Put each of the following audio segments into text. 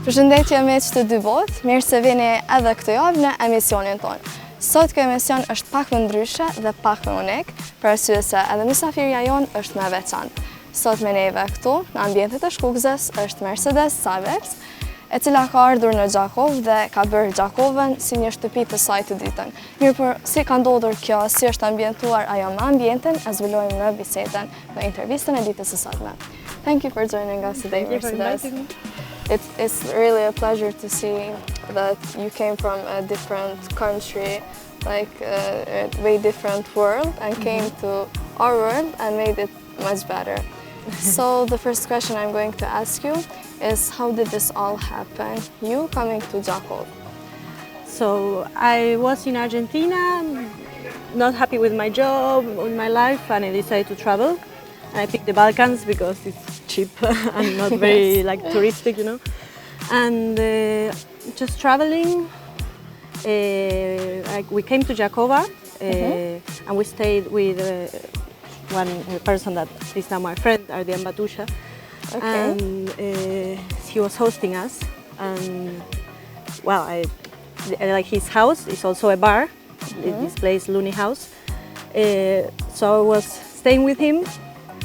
Përshëndetje miq të dy botë, mirë se vini edhe këtë javë në emisionin tonë. Sot kjo emision është pak më ndryshe dhe pak më unik, për arsye se edhe mysafirja jonë është më veçantë. Sot me neve këtu, në ambientet e Shkukzës, është Mercedes Sabels, e cila ka ardhur në Gjakovë dhe ka bërë Gjakovën si një shtëpi të saj të ditën. Mirë, por si ka ndodhur kjo, si është ambientuar ajo me ambientin, e zbulojmë në bisedën në intervistën e ditës së sotme. Thank you for joining us today, Mercedes. It's really a pleasure to see that you came from a different country, like a way different world, and came to our world and made it much better. So the first question I'm going to ask you is, how did this all happen, you coming to Jakov? So I was in Argentina, not happy with my job, with my life, and I decided to travel. And I picked the Balkans because it's cheap and not very like touristic, you know. And just traveling, we came to Jakova and we stayed with one person that is now my friend, Ardian Batusha. Okay. And he was hosting us. And well, like his house is also a bar. This place, Looney House. So I was staying with him.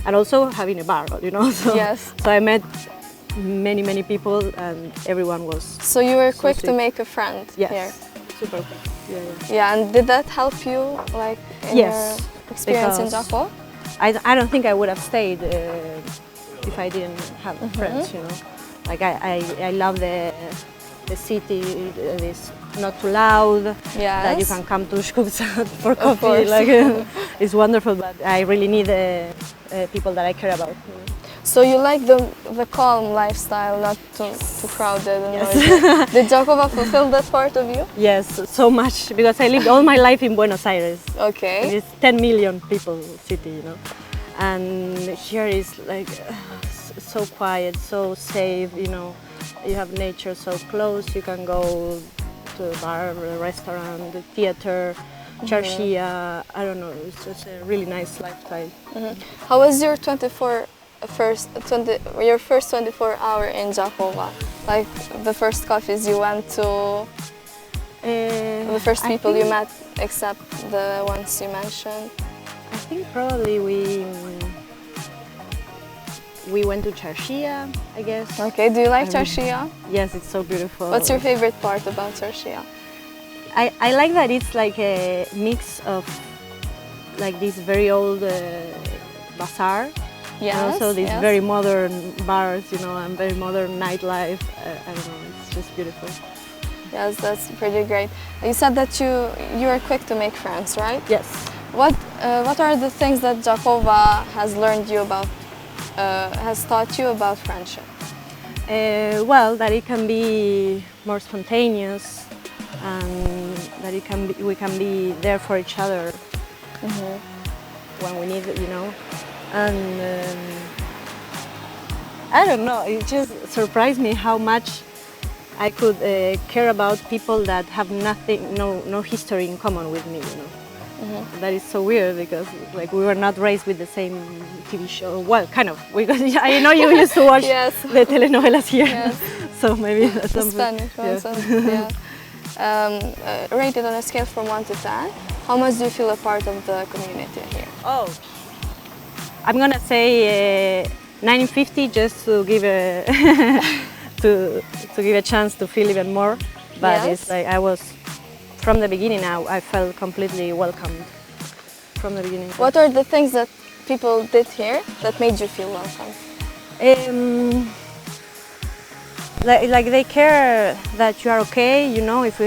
And also having a bar, you know. So, yes. So I met many people, and everyone was. So you were quick sweet to make a friend here. Super quick. Yeah, and did that help you, like, in your experience in Jakov? I don't think I would have stayed if I didn't have friends, you know. Like I love the city. It's not too loud. Yes. That you can come to Shkukza for coffee. Like it's wonderful, but I really need people that I care about. You know? So you like the calm lifestyle, not too crowded and noisy. Did Jakova fulfill that part of you? Yes, so much, because I lived all my life in Buenos Aires. Okay. It's 10 million people city, you know. And here is like so quiet, so safe, you know. You have nature so close, you can go to a bar, a restaurant, the theater, Charshia, I don't know, it's just a really nice lifestyle. How was your first 24 hour in Jakova? Like the first coffees you went to, the first people you met, except the ones you mentioned? I think probably we went to Charshia, I guess. Okay, do you like Charshia? Yes, it's so beautiful. What's your favorite part about Charshia? I like that it's like a mix of like this very old bazaar, yes, and also these very modern bars, you know, and very modern nightlife. I don't know, it's just beautiful. Yes, that's pretty great. You said that you are quick to make friends, right? Yes. What are the things that Jakova has learned you about, has taught you about friendship? Well, that it can be more spontaneous, and that we can be there for each other when we need it, you know. And I don't know, it just surprised me how much I could care about people that have nothing, no history in common with me, you know. That is so weird, because like we were not raised with the same TV show. Well, kind of. I know you used to watch the telenovelas here, so maybe that's something. Spanish ones, rated on a scale from 1 to 10, how much do you feel a part of the community here? Oh, I'm gonna say 950, just to give a to give a chance to feel even more. But it's like I was. From the beginning, I felt completely welcomed. From the beginning. What are the things that people did here that made you feel welcome? Like they care that you are okay. You know, if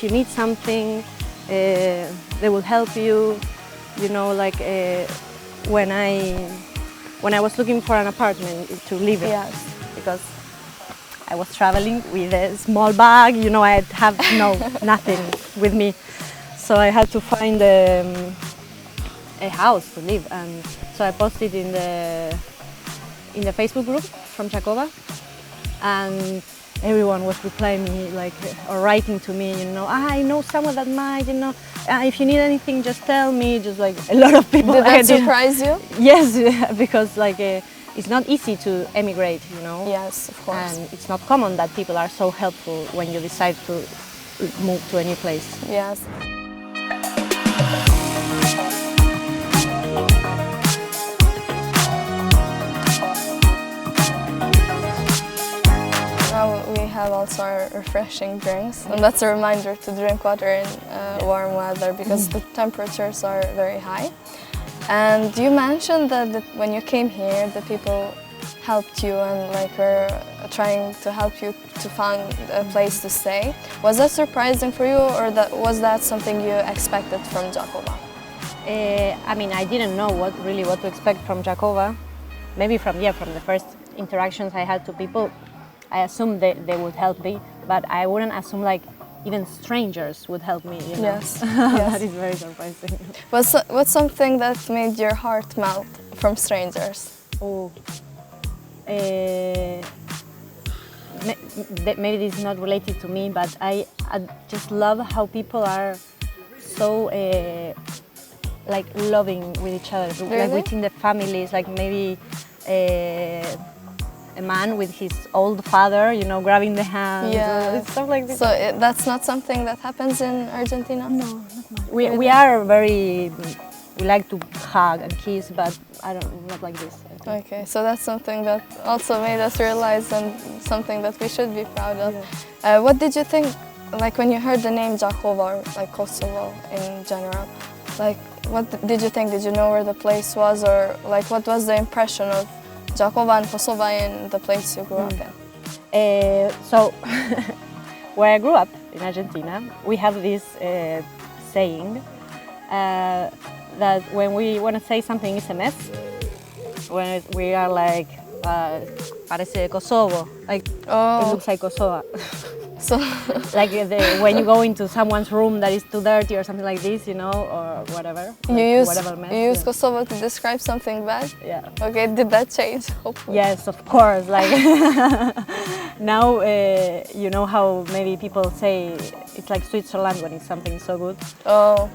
you need something, they will help you. You know, like when I was looking for an apartment to live in, because I was traveling with a small bag, you know, I have nothing with me. So I had to find a house to live, and so I posted in the Facebook group from Jakova, and everyone was replying me, like, or writing to me, you know, I know someone that might, you know, if you need anything, just tell me, just like a lot of people. Did that surprise you? Yes, because like it's not easy to emigrate, you know. Yes, of course. And it's not common that people are so helpful when you decide to move to a new place. Yes. Now we have also our refreshing drinks, and that's a reminder to drink water in warm weather because the temperatures are very high. And you mentioned that when you came here, the people helped you and like were trying to help you to find a place to stay. Was that surprising for you, or was that something you expected from Jakova? I mean, I didn't know what to expect from Jakova. Maybe from the first interactions I had to people, I assumed they would help me, but I wouldn't assume like even strangers would help me. You know? Yes. Yes. That is very surprising. What's something that made your heart melt from strangers? Oh. Maybe this is not related to me, but I just love how people are so like loving with each other, really? Like within the families, like maybe a man with his old father, you know, grabbing the hand, stuff like this. So that's not something that happens in Argentina? No, not much. We are very, we like to hug and kiss, but not like this. Okay, so that's something that also made us realize and something that we should be proud of. Yeah. What did you think, like when you heard the name Jakova or like Kosovo in general? Like, what did you think? Did you know where the place was, or like what was the impression of Jakova and Kosovo in the place you grew up in? So, where I grew up in Argentina, we have this saying that when we want to say something is a mess, when we are like, parece de Kosovo, like it looks like Kosovo. So, like when you go into someone's room that is too dirty or something like this, you know, or whatever. You like, use Kosovo to describe something bad? Yeah. Okay, did that change? Hopefully. Yes, of course. Like now, you know how maybe people say it's like Switzerland when it's something so good. Oh.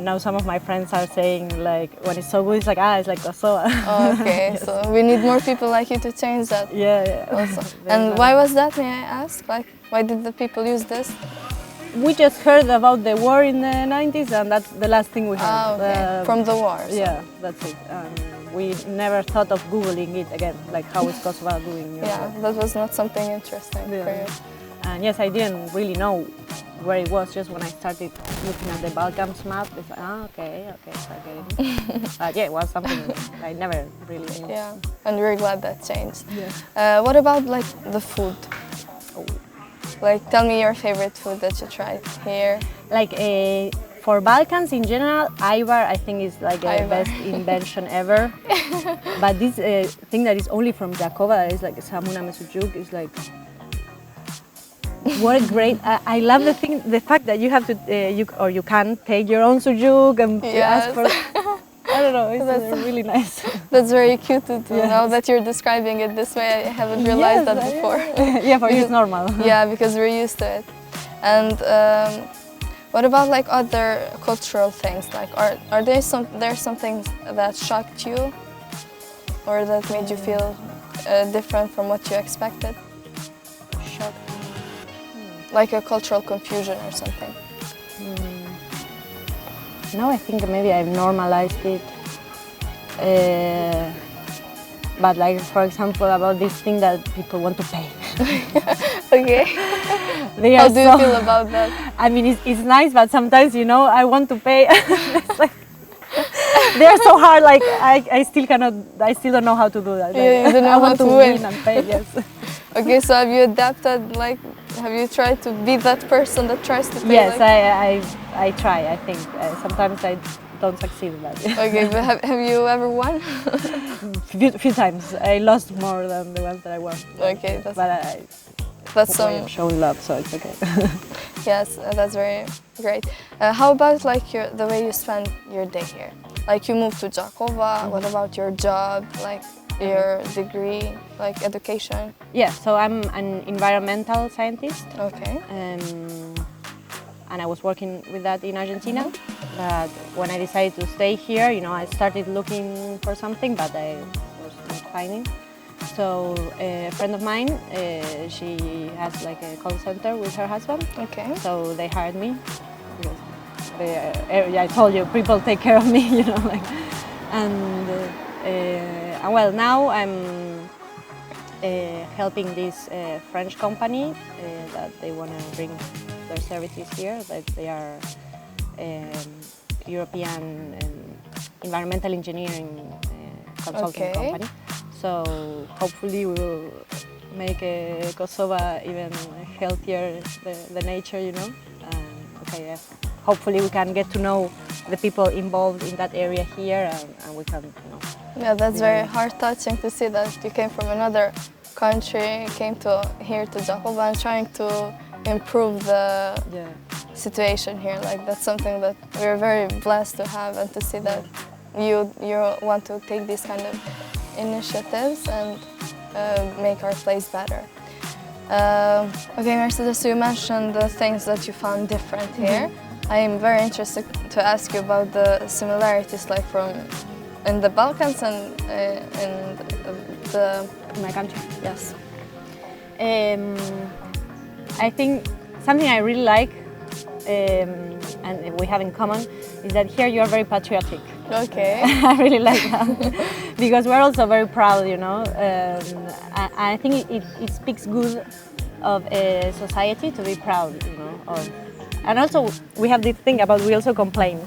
Now some of my friends are saying like when it's so good, it's like Kosovo. Okay, yes. So we need more people like you to change that. Yeah. Also. And why was that, may I ask? Like, why did the people use this? We just heard about the war in the 90s, and that's the last thing we heard. Ah, okay. From the war. So. Yeah, that's it. We never thought of Googling it again, like how is Kosovo doing. Yeah, that was not something interesting for you. And yes, I didn't really know where it was. Just when I started looking at the Balkans map, it's like, okay, start getting it. But yeah, it was something I never really knew. Yeah, and we're glad that changed. Yeah. What about like the food? Oh. Like, tell me your favorite food that you tried here. Like for Balkans in general, ayvar I think is like the best invention ever. But this thing that is only from Jakova, is like samuna me sucuk, is like. What a great! I love the fact that you have to you can take your own sujuk and ask for. I don't know. It's really nice. That's very cute to know that you're describing it this way. I haven't realized that before. Yeah, for you it's normal. Yeah, because we're used to it. And what about like other cultural things? Like, are there some things that shocked you, or that made you feel different from what you expected? Shocked. Like a cultural confusion or something? No, I think maybe I've normalized it. But like, for example, about this thing that people want to pay. Okay. How do you feel about that? I mean, it's nice, but sometimes, you know, I want to pay. It's like, they're so hard, like, I still don't know how to do that. Like, you don't know I want how to win and pay, yes. Okay, so have you adapted, like, have you tried to be that person that tries to pay? Yes, like... I try, I think. Sometimes I don't succeed in that. Okay, but have you ever won? few times. I lost more than the ones that I won. Okay, that's some way of showing love, so it's okay. Yes, that's very great. How about like the way you spend your day here? Like you moved to Jakova. What about your job? Like your degree, like education? Yeah, so I'm an environmental scientist. Okay. And I was working with that in Argentina. But when I decided to stay here, you know, I started looking for something, but I was lost in finding. So a friend of mine, she has like a call center with her husband. Okay. So they hired me because I told you, people take care of me, you know, like, and well, now I'm helping this French company that they want to bring their services here. That they are European environmental engineering consulting company. So hopefully we will make Kosovo even healthier, the nature, you know. Okay, hopefully we can get to know the people involved in that area here, and we can, you know. Yeah, that's very heart-touching to see that you came from another country, came here to Jakova and trying to improve the situation here. Like, that's something that we're very blessed to have, and to see that you want to take these kind of initiatives and make our place better. Okay, Mercedes, you mentioned the things that you found different here. I am very interested to ask you about the similarities, like in the Balkans and in My country. Yes. I think something I really like and we have in common is that here you are very patriotic. Okay. I really like that because we're also very proud, you know. I think it speaks good of a society to be proud, you know. And also we have this thing about we also complain.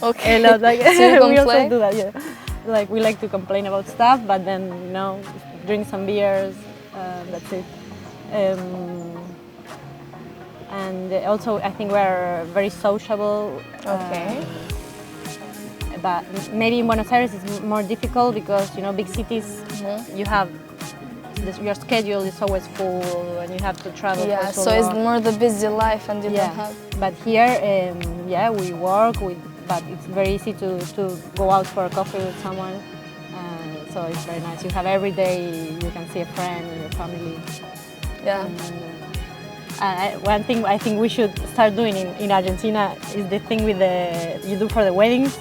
Okay. A lot, like, so we also do that, yeah. Like we like to complain about stuff, but then, you know, drink some beers, that's it. And also I think we're very sociable. Okay. But maybe in Buenos Aires it's more difficult because, you know, big cities, you have your schedule is always full and you have to travel. Yeah, so it's more the busy life and you don't have. But here, yeah, we work but it's very easy to go out for a coffee with someone. So it's very nice. You have every day, you can see a friend and your family. Yeah. One thing I think we should start doing in Argentina is the thing with you do for the weddings.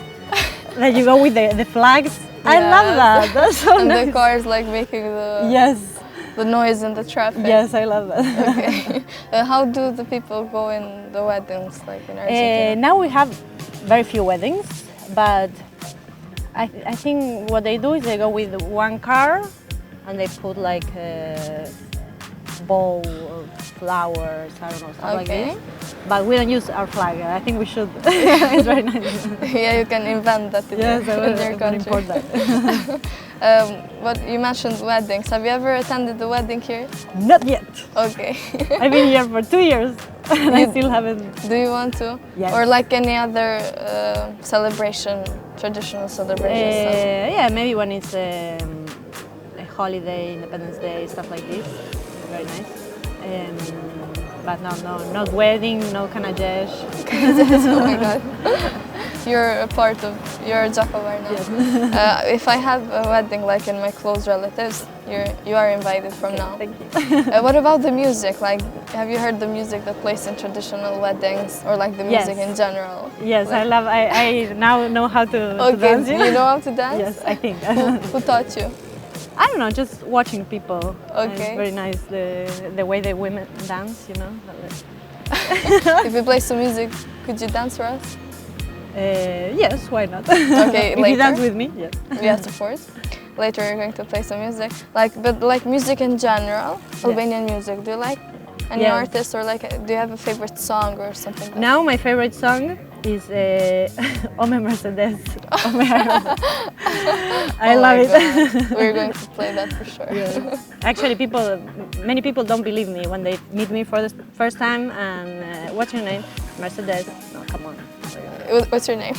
That you go with the flags. Yeah. I love that. That's so and nice. the cars like making the noise in the traffic. Yes, I love that. Okay. How do the people go in the weddings, like in Argentina? Now we have very few weddings, but I think what they do is they go with one car and they put like a bow of flowers, I don't know, stuff like this. But we don't use our flag. I think we should. It's very nice. Yeah, you can invent that in your country. But you mentioned weddings. Have you ever attended a wedding here? Not yet. Okay. I've been here for 2 years and I still haven't. Do you want to? Yes. Or like any other celebration, traditional celebration? Yeah, maybe when it's a holiday, Independence Day, stuff like this. Very nice. But no, not wedding, no Kanajesh. Oh my God. You're you're a Jakovar now. Yes. If I have a wedding like in my close relatives, you are invited from now. Thank you. What about the music? Like, have you heard the music that plays in traditional weddings, or like the music in general? Yes, like, I now know how to dance. You know how to dance? Yes, I think. Who taught you? I don't know, just watching people. Okay. It's very nice the way the women dance, you know. If you play some music, could you dance for us? Yes, why not? Okay, if later. you dance with me, yes. Yes, of course. Later you're going to play some music. But like music in general, Albanian music. Do you like any artist, or like do you have a favorite song or something? Like now my favorite song is Ome Mercedes. I love it. We're going to play that for sure. Yeah. Actually, many people don't believe me when they meet me for the first time and what's your name? Mercedes. No, come on. What's your name?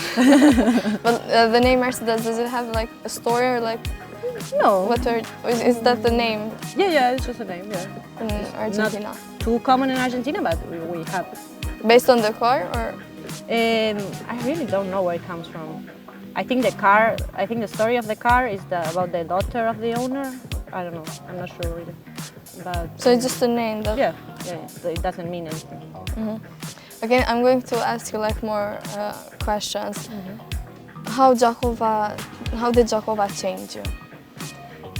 But the name Mercedes, does it have like a story or like? No. Is that the name? Yeah, it's just a name. Yeah. In Argentina. Not too common in Argentina, but we have. Based on the car, or? I really don't know where it comes from. I think the story of the car is about the daughter of the owner. I don't know. I'm not sure really. But so it's just a name. Yeah. It doesn't mean anything. Okay, I'm going to ask you like more questions. How did Jakova change you?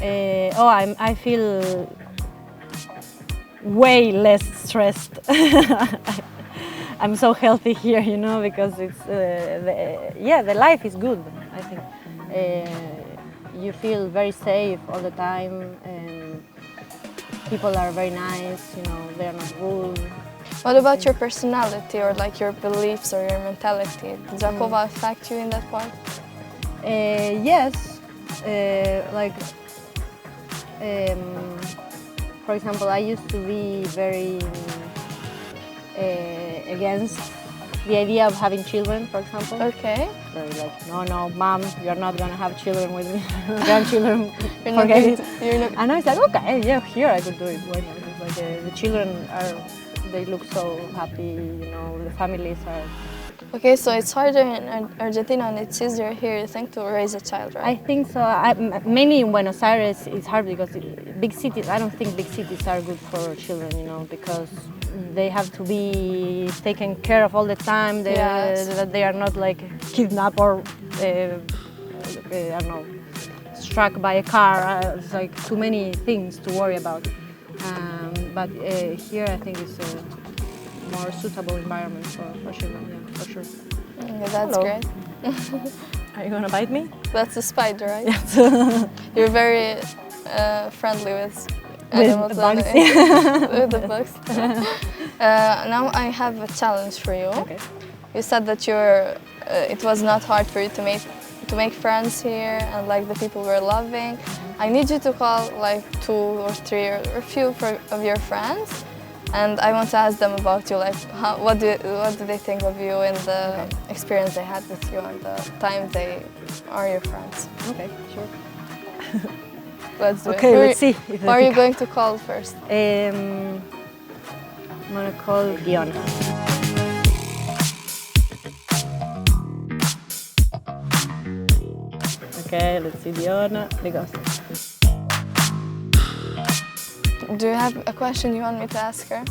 I feel way less stressed. I'm so healthy here, you know, because it's the life is good. I think you feel very safe all the time, and people are very nice. You know, they are not rude. What about your personality or like your beliefs or your mentality? Did Jakova affect you in that part? Yes, for example, I used to be very against the idea of having children, for example. Okay. Very like, no, mom, you're not gonna have children with me, grandchildren, You're forget it. Not... And I was like, okay, yeah, here I could do it. Why not? It's like the children they look so happy, you know, the families are. Okay, so it's harder in Argentina and it's easier here, you think, to raise a child, right? I think so. Mainly in Buenos Aires, it's hard because big cities, I don't think big cities are good for children, you know, because they have to be taken care of all the time. They are not like kidnapped or, I don't know, struck by a car. It's like too many things to worry about. But here I think it's a more suitable environment for children, yeah, for sure. Okay, that's great. Are you gonna bite me? That's a spider, right? Yes. You're very friendly with animals. With the bugs. With the bugs. Now I have a challenge for you. Okay. You said that it was not hard for you to make friends here and like the people were loving. I need you to call like 2 or 3 or a few of your friends, and I want to ask them about you. Like, what do they think of you and the experience they had with you and the time they are your friends? Okay, sure. Let's do it. Okay, let's see. Who are you going to call first? I'm gonna call Diona. Okay, let's see Diona. There goes. Do you have a question you want me to ask her?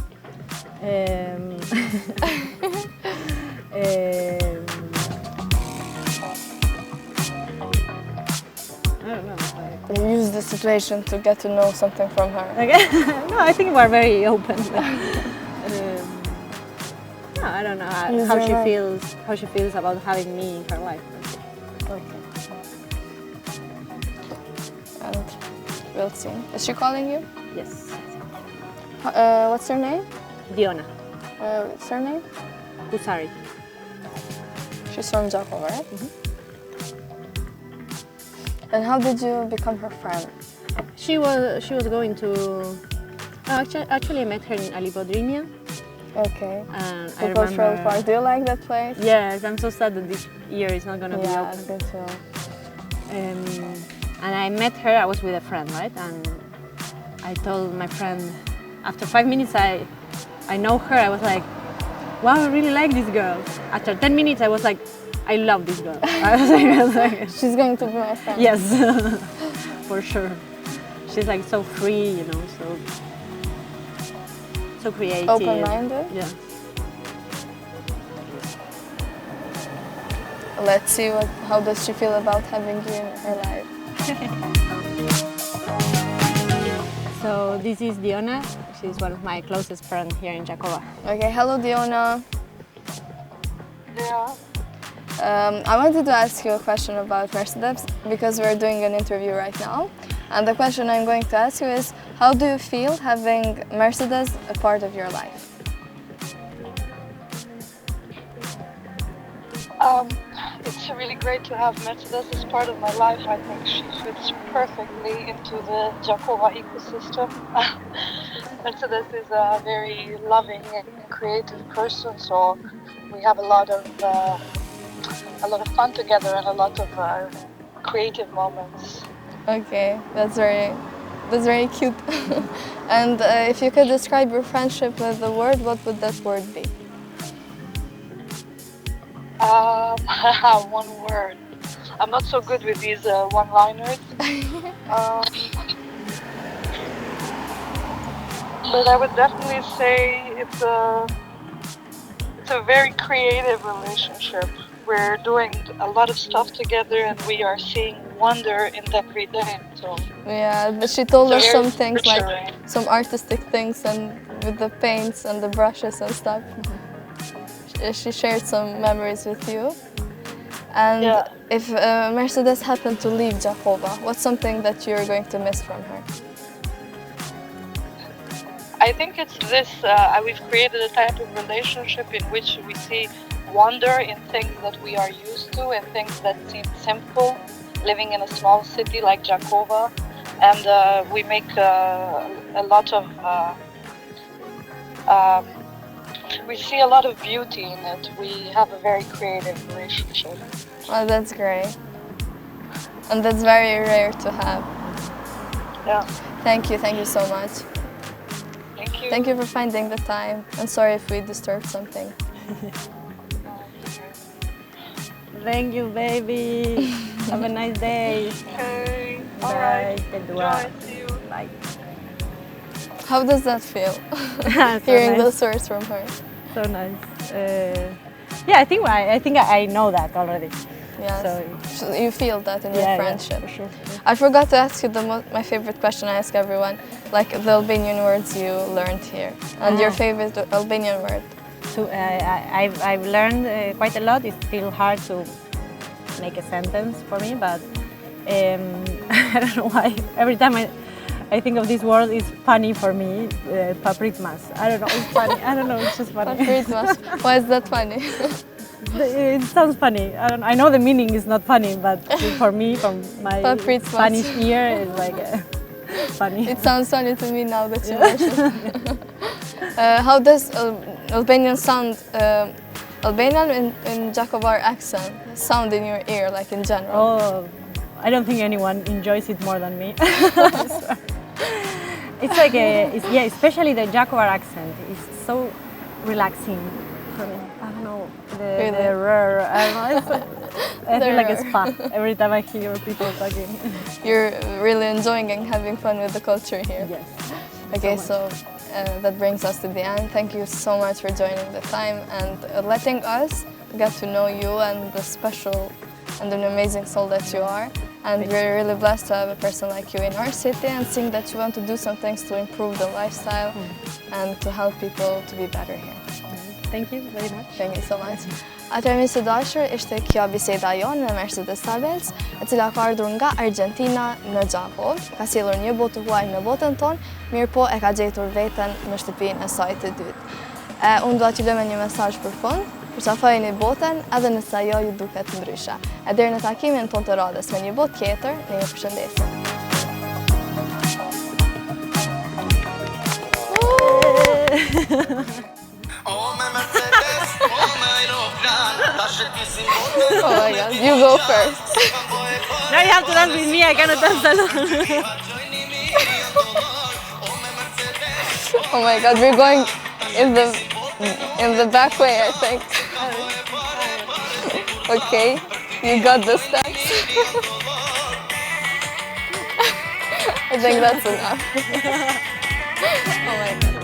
I don't know. Use the situation to get to know something from her. Okay. No, I think we're very open. No, I don't know how she feels about having me in her life. Okay. And we'll see. Is she calling you? Yes. What's her name? Diona. Surname? Kusari. She's from Jakova, right? And how did you become her friend? She was going to. Actually, I met her in Alipodrimia. Okay. And I Cultural remember. Park. Do you like that place? Yes, I'm so sad that this year is not gonna be open. Yeah, good too. And I met her. I was with a friend, right? And I told my friend. After 5 minutes, I know her. I was like, wow, I really like this girl. After 10 minutes, I was like, I love this girl. I was like, she's going to be my friend. Yes, for sure. She's like so free, you know, so creative. Open-minded? Yeah. Let's see how does she feel about having you in her life. So this is Diona. She's one of my closest friends here in Jakova. Okay, hello Diona. Yeah. I wanted to ask you a question about Mercedes because we're doing an interview right now. And the question I'm going to ask you is, how do you feel having Mercedes a part of your life? It's really great to have Mercedes as part of my life. I think she fits perfectly into the Jakova ecosystem. Mercedes is a very loving and creative person, so we have a lot of fun together and a lot of creative moments. Okay, that's very cute. And if you could describe your friendship with a word, what would that word be? One word. I'm not so good with these one-liners. But I would definitely say it's a very creative relationship. We're doing a lot of stuff together and we are seeing wonder in every day. So Yeah, but she told it's us very some things like nurturing. some artistic things and with the paints and the brushes and stuff. She shared some memories with you. And Yeah. if Mercedes happened to leave Jehovah, what's something that you're going to miss from her? I think it's this, we've created a type of relationship in which we see wonder in things that we are used to and things that seem simple, living in a small city like Jakova. And we make a lot of, we see a lot of beauty in it. We have a very creative relationship. Oh, that's great. And that's very rare to have. Yeah, Thank you so much. thank you. Thank you for finding the time. And sorry if we disturbed something. Thank you, baby. Have a nice day. Okay, all Bye. right. Kedua. Enjoy, see you. Bye. How does that feel? So Hearing nice. those words from her. So nice. Yeah, I think I know that already. Yes. So You feel that in your yeah, friendship. for sure. I forgot to ask you my favorite question I ask everyone, like the Albanian words you learned here. And your favorite Albanian word. So I've learned quite a lot. It's still hard to make a sentence for me, but I don't know why. Every time I think of this word, it's funny for me. Papritmas. I don't know. It's funny. I don't know. It's just funny. Papritmas. Why is that funny? It sounds funny. I know the meaning is not funny, but for me, from my Papritmas. Spanish ear, it's like funny. It sounds funny to me now that you mention. How does Albanian sound? Albanian in Jakovar accent sound in your ear, like in general? Oh, I don't think anyone enjoys it more than me. It's like yeah, especially the Jakovar accent is so relaxing for me. I don't know Really? the rrr, I don't know. I feel like a rrr. spa every time I hear people talking. You're really enjoying and having fun with the culture here. Yes. Okay, much. so that brings us to the end. Thank you so much for joining the time and letting us get to know you and the special and an amazing soul that you are. And we're really blessed to have a person like you in our city and seeing that you want to do some things to improve the lifestyle and to help people to be better here. Thank you very much. Thank you so much. Atëherë miq të dashur, ishte kjo biseda jonë me Mercedes Sabels, e cila ka ardhur nga Argentina në Gjakov, ka sjellur një botë të huaj në botën tonë, mirëpo e ka gjetur veten në shtëpinë e saj të dytë. Unë dua t'ju lë me një mesazh për fund, përqafojeni botën edhe nëse ajo ju duket ndryshe. E deri në takimin tonë të radhës me një botë tjetër, ne ju përshëndesim. Oh my god, you go first. Now you have to dance with me. I cannot dance alone. Oh my god, we're going in the back way, I think. Okay, you got the steps. I think that's enough. Oh my god.